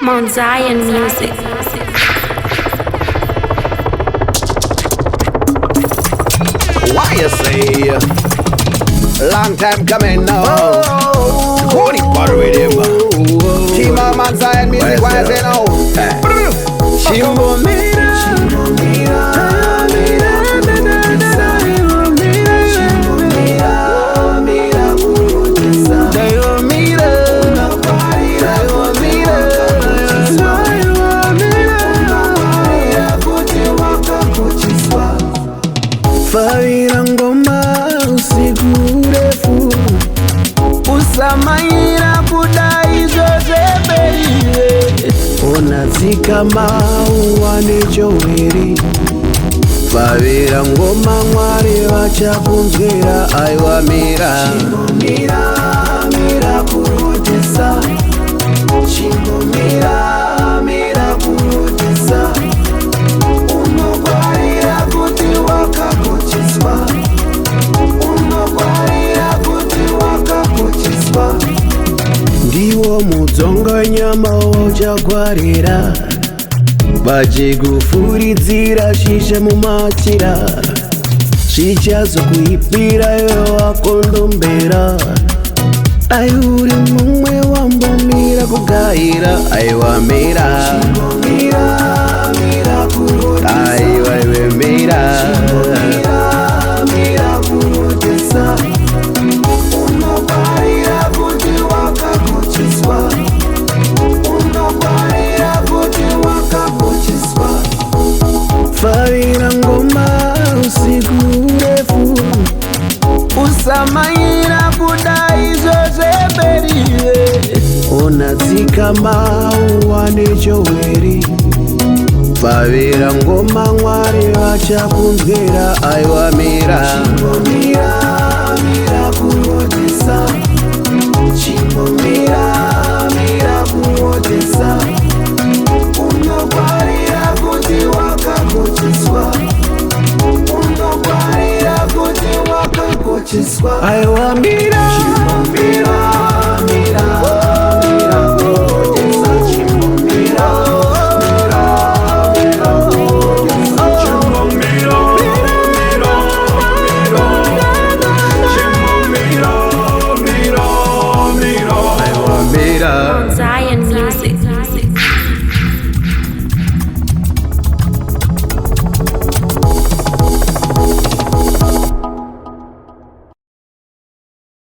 Mount Zion music. Why you say? Long time coming now. Ngonie Kambarami riddim. Team of Mount Zion music. Why you say now? Chimbo mira, Faira ngoma usigurefu usamaira kudai zozebeiwe onazika mauwa nechoweri Faira ngoma Mwari vachakunzwira aiwa mira mira mira kuhodhesa Chimbo mira mira kuhodhesa unogwarira kuti wakakocheswa unogwarira kuti wakakocheswa ndiwo mudzonga nyama wauchagwarira vachikufuridzira shisha mumachira zvichazokuipira iwe wakondombera dai uri mumwe wambomira kugaira aiwa mira aiwa iwe mira unogwarira kuti wakakocheswa unogwarira kuti wakakocheswa Faira ngoma usiku refu usamaira kudai zozeberiwe onazika mauwa nechoweri Faira ngoma Mwari vachakunzwira aiwa mira